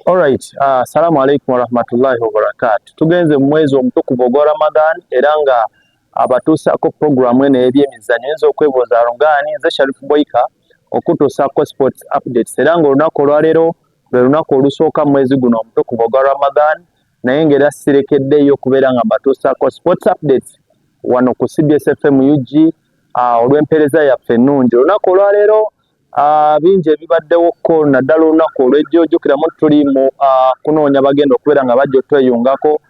Alright, assalamu alaikum warahmatullahi wabarakatuh. Tugenze mu mwezi omutukuvu ogwa Ramadan era nga abatuusaako programu eno ebyemizannyo yinza okwebuuza lungaani nze Sharif Boyka okutuusaako sports updates era nga olunaku olwaleero lwe lunaku olusooka mu mwezi guno omutukuvu ogwa Ramadan naye ng'era sirekeddeyo okubeera nga mbatuusaako sports updates wano ku CBS FM UG olw'empeereza yaffe ennungi. Olunaku olwaleero bingi ebibaddewoko naddala olunaku olw'ejjoojjukiramu tuli mu kunoonya bagenda okubeera nga bajja otweyungako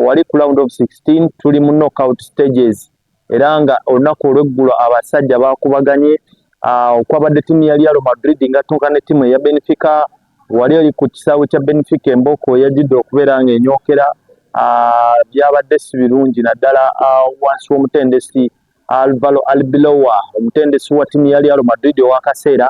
wali ku round of 16 tuli mu knockout stages era nga olunaku olw'eggulo abasajja bakubaganye okwabadde ttiimu ya Real Madrid nga tuuka ne ttiimu eya Benfica wali oli ku kisaawe kya Benfica Emboko yajjudde okubeera nga enyookera byabadde si birungi naddala wansi w'omutendesi Alvaro Arbeloa omutendesi wa ttiimu ya Real Madrid ow'akaseera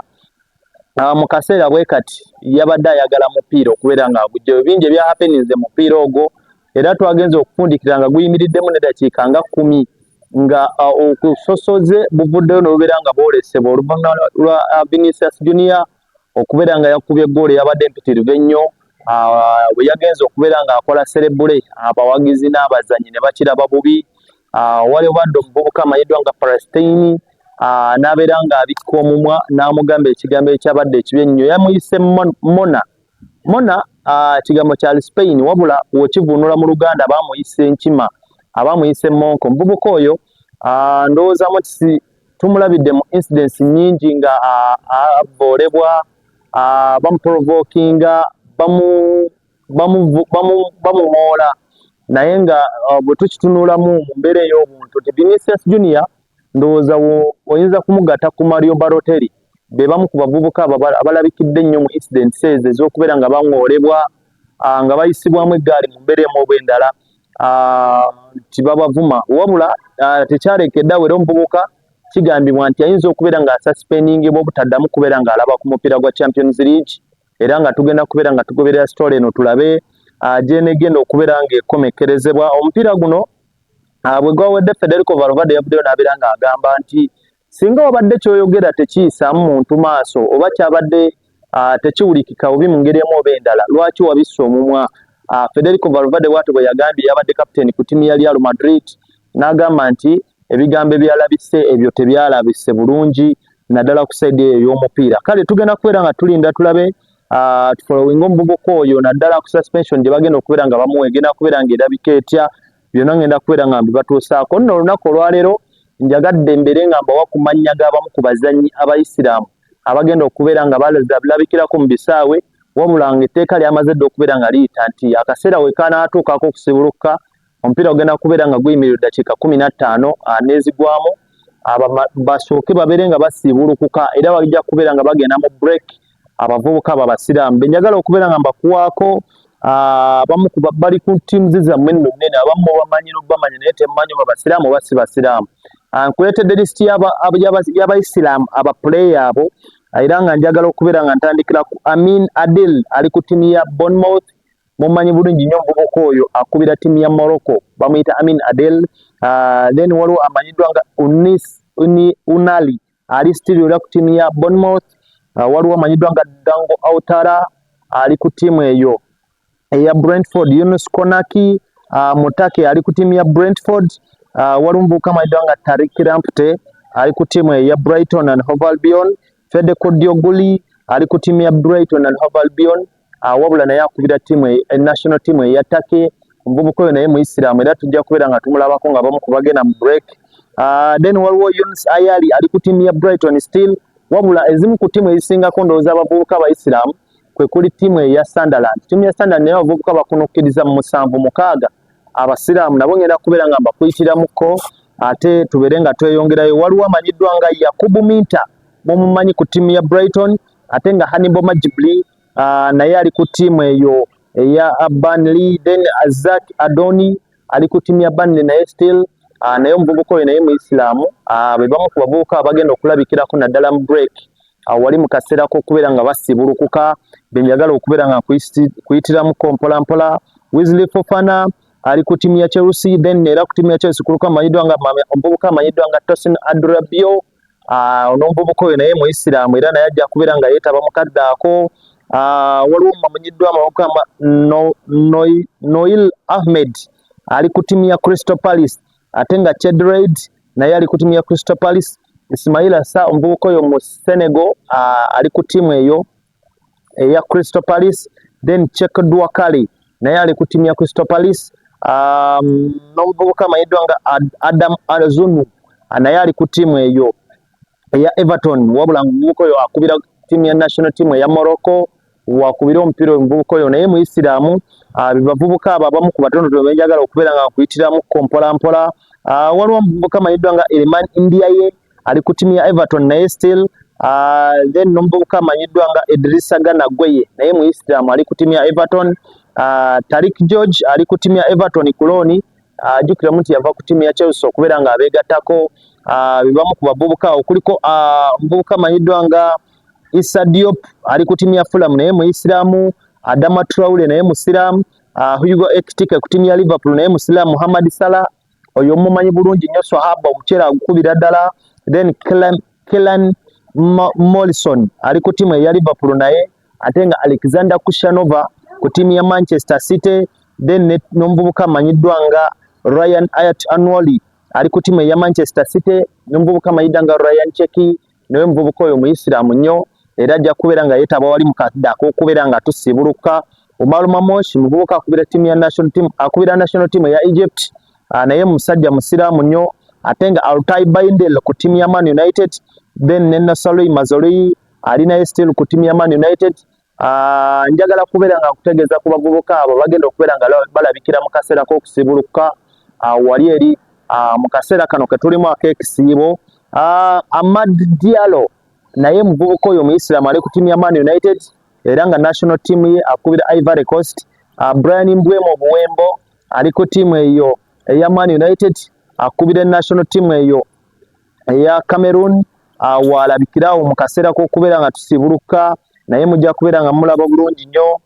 mu kaseera bwe kati yabadde ayagala mupiira okubeera nga agugyeyo bingi ebya happenings mupiira ogwo era twagenze okufundikira nga guyimiriddemu n'eddakiika nga 10 nga okusosoze buvuddeyo n'obubeera nga bwolesebwa oluvannyuma lwa Vinicius Junior okubeera nga yakubye ggoolo yabadde mpitirivu ennyo bwe yagenze okubeera nga akola serebule abawagizi n'abazannyi ne bakiraba bubi wali obadde omuvubuka amanyiddwa nga Palestine n'abeera nga abikka omumwa n'amugamba ekigambo ekyabadde ekibi ennyo yamuyise Mona kigambo kya Spain wabula wekivunula mu Luganda baamuyise enkima abaamuyise Monko. Omuvubuka oyo ndowoozamu kisi tumulabidde mu incidents nnyingi nga avolebwa bamuprovokinga bamumoola naye nga bwe tukitunulamu mu mbeera ey'obuntu nti Vinicius Junior ndowooza oyinza kumugatta ku Mario Balotelli be bamu ku bavubuka abalabikidde ennyo mu incidents ezo ez'okubeera nga baŋoolebwa nga bayisibwamu eggaali mu mbeera emu oba endala nti babavuma wabula tekyalekedde awo era omuvubuka kigambibwa nti ayinza okubeera nga asuspendingibwa obutaddamu kubeera ng'alaba ku mupiira gwa Champions League era nga tugenda kubeera nga tugoberera story eno tulabe gyenegenda okubeera ng'ekomekkerezebwa omupiira guno bwe gwawedde Federico Valverde yavuddeyo n'abeera ng'agamba nti singa wabadde kyoyogera tekiyisaamu muntu maaso oba kyabadde tekiwulikika obi mu ngeri emu oba endala lwaki wabissa omumwa. Federico Valverde bw'atyo bwe yagambye yabadde kapiteeni ku ttiimu ya Real Madrid n'agamba nti ebigambo ebyalabise ebyo tebyalabise bulungi naddala ku sayidi eyo ey'omupiira. Kale tugenda kubeera nga tulinda tulabe tufolowinga omuvubuka oyo naddala ku suspension gye bagenda okubeera nga bamuwa egenda kubeera ng'erabika etya byonna ngenda kubeera nga mbibatuusaako. Nno olunaku olwaleero njagadde mbeere nga mbawa ku mannya g'abamu ku bazannyi abayisiraamu abagenda okubeera nga balabikirako mu bisaawe wabula ng'etteeka lyamaze dde okubeera nga liyita nti akaseera we kanaatuukako okusibuluka omupiira ogenda kubeera nga guyimirira eddakiika 15 n'ezigwamu basooke babeere nga basiibulukuka era bajja kubeera nga bagenda mu break abavubuka abo abasiraamu benjagala okubeera nga mbakuwaako abamu bali ku ttiimu zammwe nno nnene abamu bamanyi n'obamanya naye temmanyi oba basiraamu oba si basiraamu. Nkuleetedde lisiti y'abayisiraamu abapuleeya abo era nga njagala okubeera nga ntandikira ku Amin Adel ali ku ttiimu ya Bournemouth mumanyi bulungi nnyo omuvubuka oyo akubira ttiimu ya Morocco bamuyita Amin Adel. Then waliwo amanyiddwa nga Unali ali still ku ttiimu ya Bournemouth. Waliwo amanyiddwa nga Dango Autara ali ku ttiimu eyo eya Brentford. Yunus Konaki Mutake ali ku ttiimu ya Brentford. Waliwo omuvubuka amanyiddwa nga Tariq Lamptey ali ku ttiimu eya Brighton and Hove Albion. Federico Dioguli ali ku ttiimu ya Brighton and Hove Albion wabula naye akubira ttiimu national team eya Turkey. Omuvubuka oyo naye muisiraamu era tujja kubeera nga tumulabako nga bamu kubagenda mu break. Then waliwo Yunus Ayali ali ku ttiimu ya Brighton still wabula ezimu ku ttiimu ezisingako ndowooza abavubuka abayisiraamu kwe kuli ttiimu eya Sunderland. Ttiimu ya Sunderland naye abavubuka bakunukkiriza mu 7-6 abasiraamu nabo ngenda kubeera nga mbakuyitiramuko ate tubeere nga tweyongerayo. Waliwo amanyiddwa nga Yakubu Minta mumumanyi ku ttiimu ya Brighton ate nga Hannibal Majibli naye ali ku ttiimu eyo eya Burnley. Then Azak Adoni ali ku ttiimu ya Burnley naye still naye omuvubuka oyo naye muisiraamu be bamu ku bavubuka abagenda okulabikirako naddala mu break wali mu kaseera k'okubeera nga basibulukuka benjagala okubeera nga kuyitiramuko mpolampola. Wesley Fofana ali ku ttiimu ya Chelsea. Then era ku ttiimu ya Chelsea kuluka amanyiddwa nga omuvubuka amanyiddwa nga Tosin Adrabio onomuvubuka oyo naye muisiraamu era naye ajja kubeera nga yeetaba mu kadde ako. waliwo amanyiddwa amaboko Noil Ahmed ali ku timu ya Crystal Palace, ate nga Chedred naye ali ku timu ya Crystal Palace. Ismaila Sarr omuvubuka oyo mu Senegal ali ku timu eyo eya Crystal Palace. Then Cheick Doucouré naye ali ku timu ya Crystal Palace. N'omuvubuka amanyiddwa nga Adam Arzunu naye ali ku timu eyo eya Everton, wabula omuvubuka oyo akubira timu ya national team eya Morocco, wakubira omupiira omuvubuka oyo naye mu Isiramu. Bavubuka abo abamu ku batono benjagala okubeera nga nkuyitiramu mpola mpola. Waliwo omuvubuka amanyiddwa nga Elman Ndiaye ali ku timu ya Everton naye still. Then n'omuvubuka amanyiddwa nga Idrissa Gana Gueye naye mu Isiramu ali ku timu ya Everton. Tariq George ali ku timu ya Everton Kuloni, jukira nti yava ku timu ya Chelsea okubeera nga abeegattako. Bibamu ku bavubuka okuliko omuvubuka amanyiddwa nga Issa Diop ali ku timu ya Fulham naye mu Isiramu. Adama Traore naye Musiramu. Hugo Ekitike ku timu ya Liverpool naye Musiramu. Muhammad Salah oyo mumanyi bulungi nnyo Swahaba omukyera agukubira ddala. Then Kellan Morrison ali ku timu ya Liverpool naye, ate nga Alexander Kushanova ku timu ya Manchester City. Then n'omuvubuka amanyiddwa nga Ryan Ayat-Anwali ali ku timu ya Manchester City. N'omuvubuka amanyiddwa nga Ryan Cheki naye omuvubuka oyo mu Isiramu nnyo, era ajja kubeera nga yeetaba wali mu kadda ak'okubeera nga tusibuluka. Omar Mamosh muvubuka akubira timu ya national team, akubira national team ya Egypt, naye musajja musiraamu nnyo, ate nga Altay Baindel ku timu ya Man United. Then ne Nassaloui Mazraoui ali naye still ku timu ya Man United. Njagala kubeera nga kutegeeza ku bavubuka abo bagenda okubeera nga balabikira mu kaseera k'okusibuluka wali eri mu kaseera kano ke tulimu ak'ekisiibo. Amad Diallo naye muvubuka oyo mu Isiramu ali ku timu ya Man United, era nga national team ye akubira Ivory Coast. Brian Mbwemo Buwembo ali ku timu eyo eya Man United, akubira national team eyo eya Cameroon. Walabikirawo mu kaseera k'okubeera nga tusibuluka, naye mujja kubeera nga mulaba bulungi nnyo.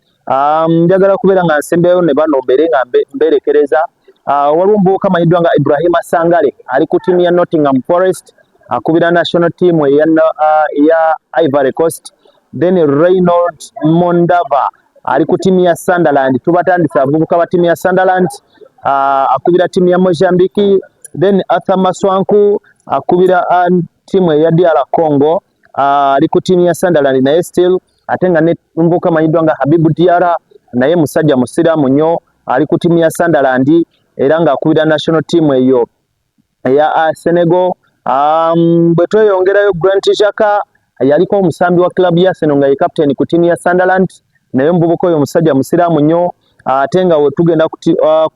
Njagala kubeera nga nsembeyo ne bano mbeere nga mberekereza. Waliwo omuvubuka amanyiddwa nga Ibrahima Sangare ali ku timu ya Nottingham Forest, akubira national team eya Ivory Coast. Then Reynold Mondava ali ku timu ya Sunderland, tubatandisa abavubuka ba timu ya Sunderland, akubira timu ya Mozambique. Then Arthur Maswanku akubira timu ya DR Congo, ali ku timu ya Sunderland naye still, ate nga ne omuvubuka amanyiddwa nga Habibu Diarra naye musajja musiraamu nnyo ali ku timu ya Sunderland, era nga akubira national team eyo eya Senegal. Bwe tweyongerayo Grant Xhaka yaliko omusambi wa club ya Arsenal nga ye captain ku timu ya Sunderland, naye omuvubuka oyo musajja musiraamu nnyo, ate nga we tugenda ku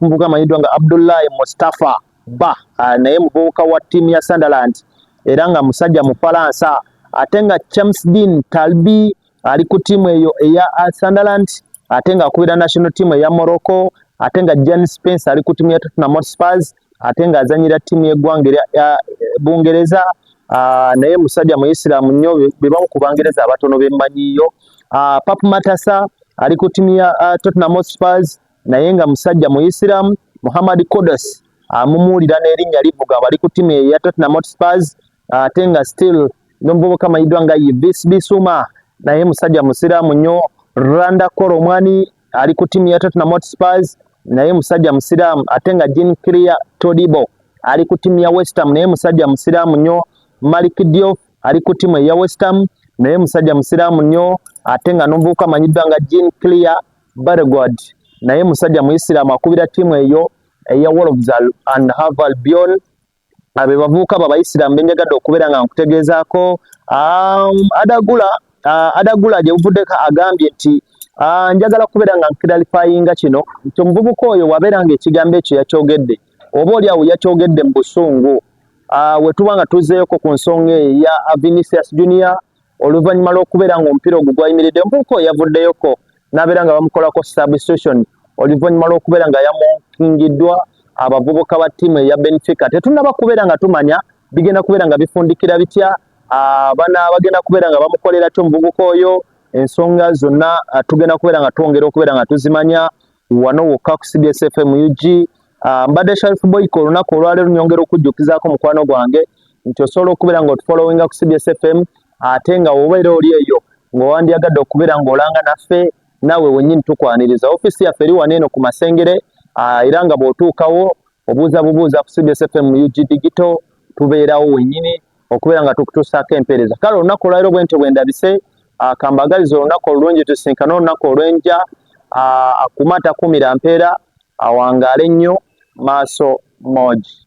muvubuka amanyiddwa nga Abdullahi Mustafa Ba naye muvubuka wa timu ya Sunderland, era nga musajja mu Faransa. Ate nga Chamsdin Talbi ali ku timu eyo eya Sunderland, ate nga akubira national team eya Morocco. Ate nga Jan Spencer ali ku timu ya Tottenham Hotspur, ate nga azanyira timu y'eggwanga ya Bungereza. Naye musajja mu Isiramu nnyo, bebamu ku Bangereza abatono bemmanyiyo. Pap Matasa ali ku timu ya Tottenham Hotspur, naye nga musajja mu Isiramu. Muhammad Kodos mumuwulira n'erinnya livuga ali ku timu ya Tottenham Hotspur, ate nga still n'omuvubuka amanyiddwa nga Yves Bissouma naye musajja musiraamu nnyo. Randa Koromwani ali ku timu ya Tottenham Hotspur, naye musajja musiraamu. Ate nga Jean Claire Todibo ali ku timu ya West Ham, naye musajja musiraamu nnyo. Malik Diop ali ku timu ya West Ham, naye musajja musiraamu nnyo. Ate nga n'omuvubuka amanyiddwa nga Jean Claire Bargod naye musajja mu Isiramu akubira timu eyo eya Wolves and Hove Albion. Abe bavubuka b'Abayisiraamu benjagadde okubeera nga nkutegeezaako. Adagula gye buvuddeko agambye nti njagala kubeera nga nkiralifayinga kino nti omuvubuka oyo wabeera nga ekigambo ekyo yakyogedde, oba oli awo yakyogedde mu busungu. We tuba nga tuzzeeyoko ku nsonga eya Vinicius Junior oluvannyuma lw'okubeera nga omupiira ogwo gwayimiridde. Omuvubuka oyo yavuddeyoko n'abeera nga bamukolako substitution oluvannyuma lw'okubeera nga yamukingiddwa abavubuka ba ttiimu eya Benfica. Tetunnaba kubeera nga tumanya bigenda kubeera nga bifundikira bitya, bana bagenda kubeera nga bamukolera ki omuvubuka oyo. Ensonga zonna tugenda kubeera nga twongera okubeera nga tuzimanya wano wokka ku CBS FM UG. Mbadde Sharif Boyko olunaku olwaleero nyongera okujjukizaako mukwano gwange nti osobola okubeera nga otufollowinga ku CBS FM, ate nga obeera oli eyo ng'owandyagadde okubeera ng'olanga naffe naawe wennyini tukwaniriza. Ofiisi yaffe eri wano eno ku Masengere, era nga bw'otuukawo obuuza bubuuza ku CBS FM UG Digital, tubeerawo wennyini okubeera nga tukutuusaako empeereza. Kale olunaku olwaleero bwe ntyo bwe ndabise, kambagaliza olunaku olulungi tusinkane olunaku olw'enkya, akumata kumira mpeera awangaale nnyo maaso moji.